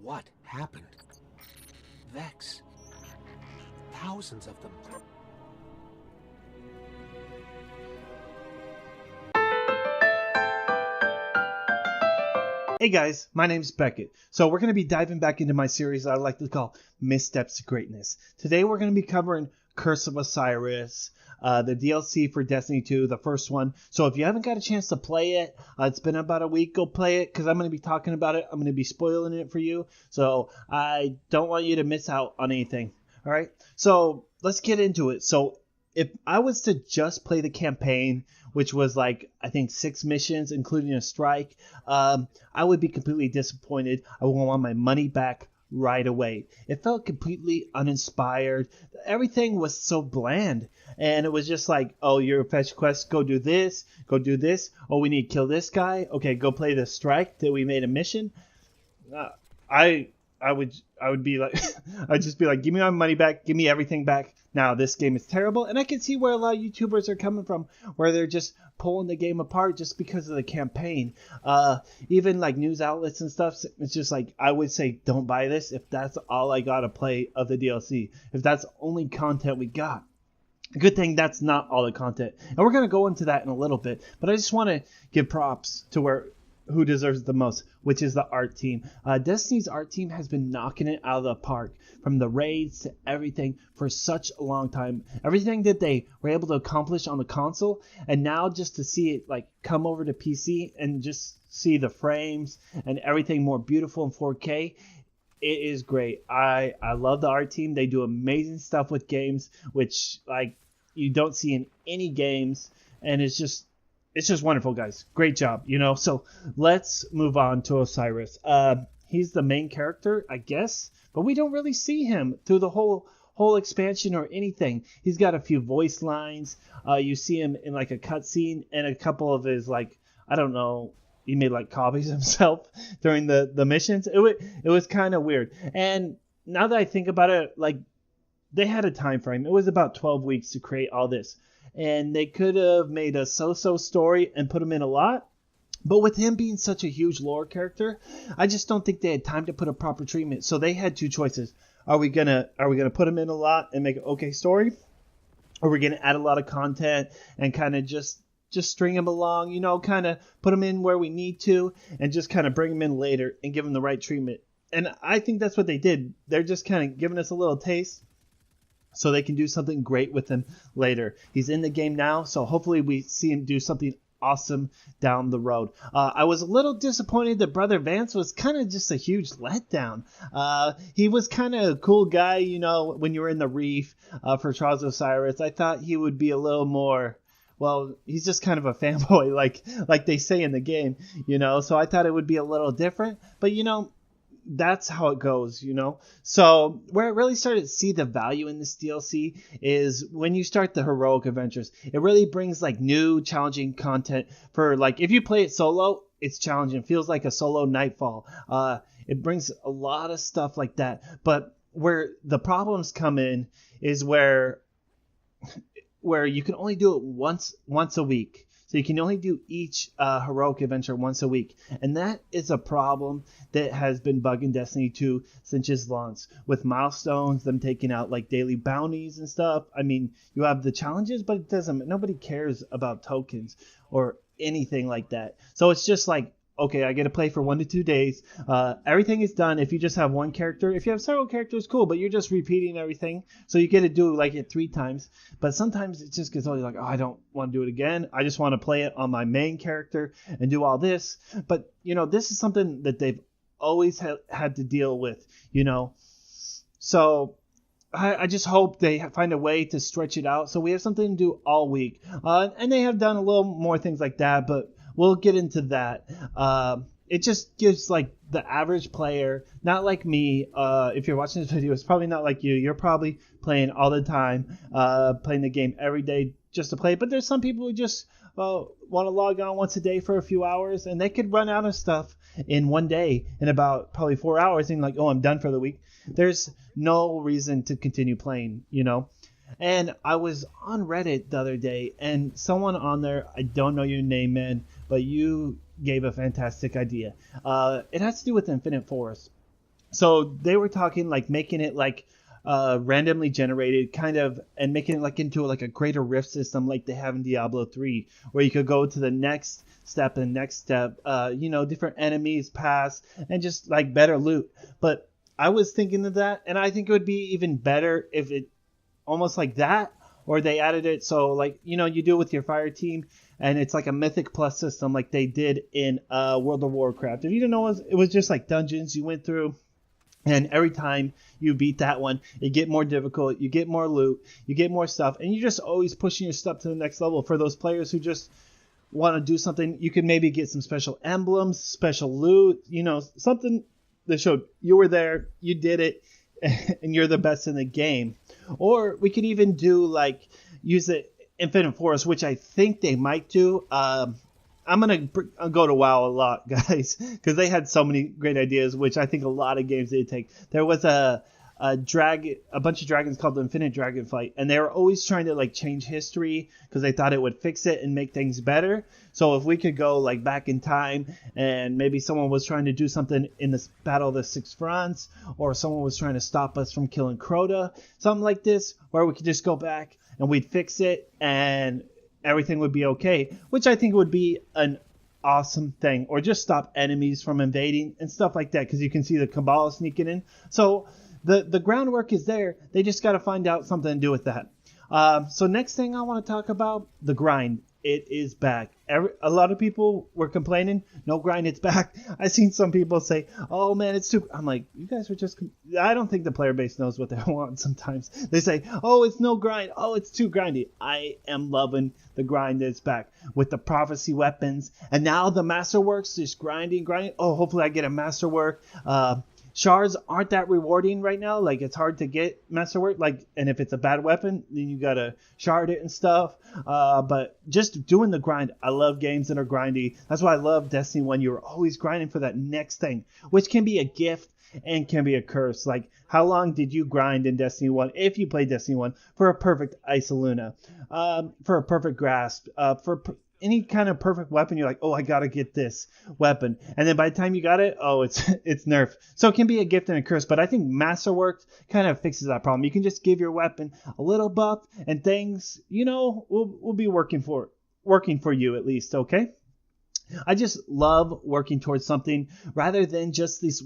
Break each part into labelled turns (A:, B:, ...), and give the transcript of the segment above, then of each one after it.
A: What happened? Vex. Thousands of them.
B: Hey guys, my name's Beckett. So we're going to be diving back into my series I like to call Missteps to Greatness. Today we're going to be covering Curse of Osiris, the DLC for Destiny 2, the first one. So if you haven't got a chance to play it, it's been about a week, go play it because I'm going to be talking about it. I'm going to be spoiling it for you. So I don't want you to miss out on anything. All right, so let's get into it. So if I was to just play the campaign, which was like, I think 6 missions, including a strike, I would be completely disappointed. I would want my money back right away. It felt completely uninspired. Everything was so bland. And it was just like, oh, you're a fetch quest, go do this, go do this. Oh, we need to kill this guy. Okay, go play the strike that we made a mission. I would be like, I'd just be like, give me my money back, give me everything back. Now this game is terrible, and I can see where a lot of YouTubers are coming from, where they're just pulling the game apart just because of the campaign. Even like news outlets and stuff, it's just like, I would say don't buy this if that's all I gotta play of the DLC. If that's only content we got. Good thing that's not all the content, and we're gonna go into that in a little bit. But I just want to give props to who deserves the most, which is the art team. Destiny's art team has been knocking it out of the park, from the raids to everything, for such a long time. Everything that they were able to accomplish on the console, and now just to see it like come over to PC and just see the frames and everything more beautiful in 4K, it is great. I love the art team. They do amazing stuff with games, which like you don't see in any games, and it's just wonderful, guys. Great job, So let's move on to Osiris. He's the main character, I guess, but we don't really see him through the whole expansion or anything. He's got a few voice lines. You see him in like a cutscene and a couple of his like, I don't know, he made like copies of himself during the missions. It was kind of weird. And now that I think about it, like they had a time frame. It was about 12 weeks to create all this. And they could have made a so-so story and put him in a lot. But with him being such a huge lore character, I just don't think they had time to put a proper treatment. So they had two choices. Are we gonna put him in a lot and make an okay story? Or are we gonna add a lot of content and kind of just string him along, kind of put him in where we need to and just kind of bring him in later and give him the right treatment. And I think that's what they did. They're just kind of giving us a little taste so they can do something great with him later. He's in the game now, so hopefully we see him do something awesome down the road. I was a little disappointed that Brother Vance was kind of just a huge letdown. He was kind of a cool guy, when you were in the Reef for Trials of Osiris. I thought he would be a little more, well, he's just kind of a fanboy, like they say in the game, So I thought it would be a little different, but that's how it goes, So where I really started to see the value in this DLC is when you start the heroic adventures. It really brings like new challenging content for like, if you play it solo, it's challenging. It feels like a solo Nightfall. It brings a lot of stuff like that. But where the problems come in is where you can only do it once a week. So you can only do each heroic adventure once a week. And that is a problem that has been bugging Destiny 2 since its launch. With milestones, them taking out like daily bounties and stuff. I mean, you have the challenges, but nobody cares about tokens or anything like that. So it's just like, okay, I get to play for 1 to 2 days. Everything is done if you just have one character. If you have several characters, cool, but you're just repeating everything. So you get to do like it 3 times. But sometimes it just gets all like, oh, I don't want to do it again. I just want to play it on my main character and do all this. But, this is something that they've always had to deal with, So I just hope they find a way to stretch it out so we have something to do all week. And they have done a little more things like that, but we'll get into that. It just gives like the average player, not like me. If you're watching this video, it's probably not like you. You're probably playing all the time, playing the game every day just to play. But there's some people who just want to log on once a day for a few hours, and they could run out of stuff in one day in about probably 4 hours and like, oh, I'm done for the week. There's no reason to continue playing, And I was on Reddit the other day, and someone on there, I don't know your name, man, but you gave a fantastic idea. It has to do with Infinite Forest. So they were talking like making it like randomly generated kind of, and making it like into like a greater rift system like they have in Diablo 3, where you could go to the next step and next step, different enemies pass and just like better loot. But I was thinking of that, and I think it would be even better if it almost like that, or they added it so like, you do it with your fire team and it's like a mythic plus system like they did in World of Warcraft. If you didn't know, it was just like dungeons you went through. And every time you beat that one, it get more difficult, you get more loot, you get more stuff, and you're just always pushing your stuff to the next level. For those players who just want to do something, you can maybe get some special emblems, special loot, something that showed you were there, you did it, and you're the best in the game. Or we could even do like use the Infinite Forest, which I think they might do. I'm going to go to WoW a lot, guys, because they had so many great ideas, which I think a lot of games did take. There was a bunch of dragons called the Infinite Dragon Fight, and they were always trying to like change history because they thought it would fix it and make things better. So if we could go like back in time, and maybe someone was trying to do something in this Battle of the Six Fronts, or someone was trying to stop us from killing Crota, something like this, where we could just go back and we'd fix it and everything would be okay, which I think would be an awesome thing. Or just stop enemies from invading and stuff like that, because you can see the Cabal sneaking in. So the groundwork is there. They just got to find out something to do with that. So next thing I want to talk about, the grind. It is back. A lot of people were complaining, no grind, it's back. I've seen some people say, oh man, it's too... I'm like, you guys are just... I don't think the player base knows what they want sometimes. They say, oh, it's no grind. Oh, it's too grindy. I am loving the grind that's back with the prophecy weapons. And now the masterworks, just grinding. Oh, hopefully I get a masterwork. Shards aren't that rewarding right now. Like, it's hard to get masterwork. Like, and if it's a bad weapon, then you gotta shard it and stuff. But just doing the grind. I love games that are grindy. That's why I love Destiny 1. You're always grinding for that next thing, which can be a gift and can be a curse. Like, how long did you grind in Destiny 1, if you played Destiny 1, for a perfect Isoluna, for a perfect Grasp, any kind of perfect weapon? You're like, oh, I gotta get this weapon, and then by the time you got it, oh, it's nerfed. So it can be a gift and a curse, but I think Masterworks kind of fixes that problem. You can just give your weapon a little buff, and things, will be working for you at least. Okay, I just love working towards something rather than just this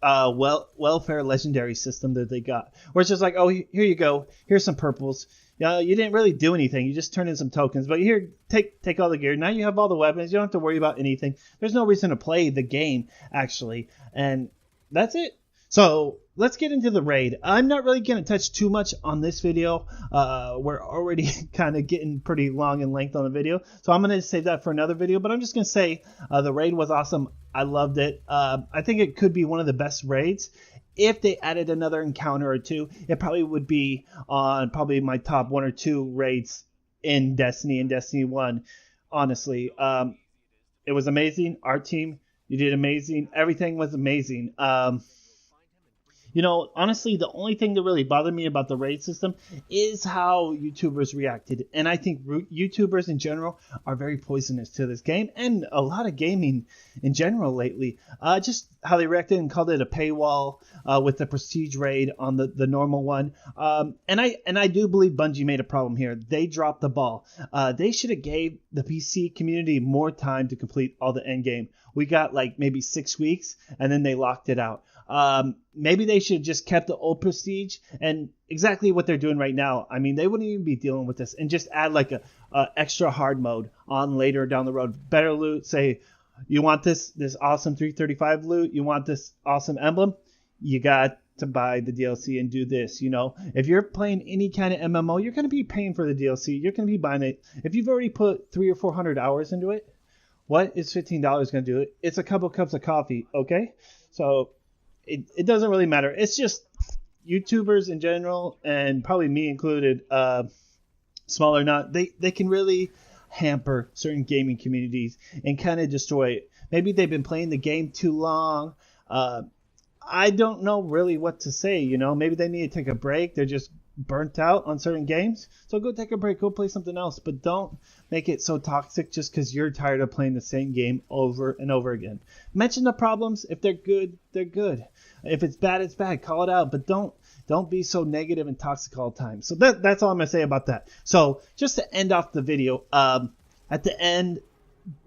B: welfare legendary system that they got, where it's just like, oh, here you go, here's some purples. You didn't really do anything. You just turned in some tokens. But here, take all the gear. Now you have all the weapons. You don't have to worry about anything. There's no reason to play the game, actually. And that's it. So let's get into the raid. I'm not really going to touch too much on this video. We're already kind of getting pretty long in length on the video. So I'm going to save that for another video. But I'm just going to say the raid was awesome. I loved it. I think it could be one of the best raids. If they added another encounter or two, it probably would be on probably my top 1 or 2 raids in Destiny and Destiny 1. Honestly, it was amazing. Art team, you did amazing. Everything was amazing. Honestly, the only thing that really bothered me about the raid system is how YouTubers reacted. And I think YouTubers in general are very poisonous to this game and a lot of gaming in general lately. Just how they reacted and called it a paywall with the prestige raid on the normal one. And I do believe Bungie made a problem here. They dropped the ball. They should have gave the PC community more time to complete all the end game. We got like maybe 6 weeks and then they locked it out. Maybe they should have just kept the old prestige and exactly what they're doing right now. I mean, they wouldn't even be dealing with this, and just add like a extra hard mode on later down the road. Better loot. Say you want this awesome 335 loot. You want this awesome emblem. You got to buy the DLC and do this. If you're playing any kind of MMO, you're going to be paying for the DLC. You're going to be buying it. If you've already put 300 or 400 hours into it, what is $15 going to do? It's a couple cups of coffee. Okay. So it doesn't really matter. It's just YouTubers in general, and probably me included, small or not, they can really hamper certain gaming communities and kind of destroy it. Maybe they've been playing the game too long. I don't know really what to say. Maybe they need to take a break. They're just burnt out on certain games. So go take a break, go play something else, but don't make it so toxic just because you're tired of playing the same game over and over again. Mention the problems. If they're good, they're good. If it's bad, it's bad. Call it out, but don't be so negative and toxic all the time. So that's all I'm gonna say about that. So just to end off the video, at the end,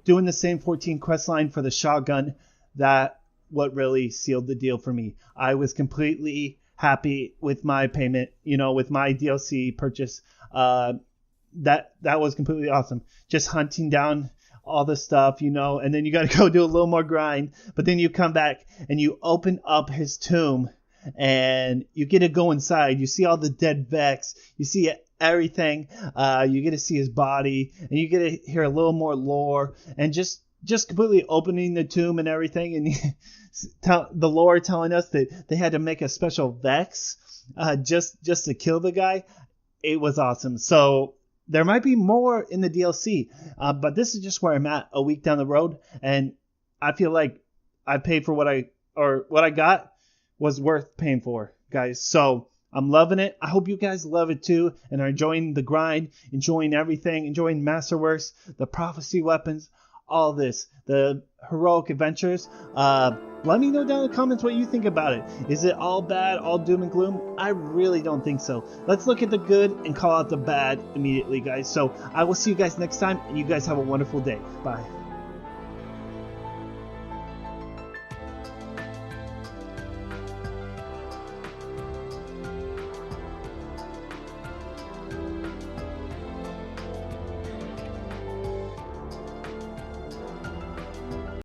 B: doing the Saint-14 quest line for the shotgun, that what really sealed the deal for me. I was completely happy with my payment, with my DLC purchase. That was completely awesome. Just hunting down all the stuff, and then you got to go do a little more grind. But then you come back and you open up his tomb and you get to go inside. You see all the dead Vex. You see everything. You get to see his body and you get to hear a little more lore and just completely opening the tomb and everything, and the lore telling us that they had to make a special Vex just to kill the guy. It was awesome. So there might be more in the DLC, but this is just where I'm at a week down the road, and I feel like I paid for what I got was worth paying for, guys. So I'm loving it. I hope you guys love it too and are enjoying the grind, enjoying everything, enjoying Masterworks, the prophecy weapons, all this, the heroic adventures. Let me know down in the comments what you think about it. Is it all bad, all doom and gloom? I really don't think so. Let's look at the good and call out the bad immediately, guys. So I will see you guys next time, and you guys have a wonderful day. Bye.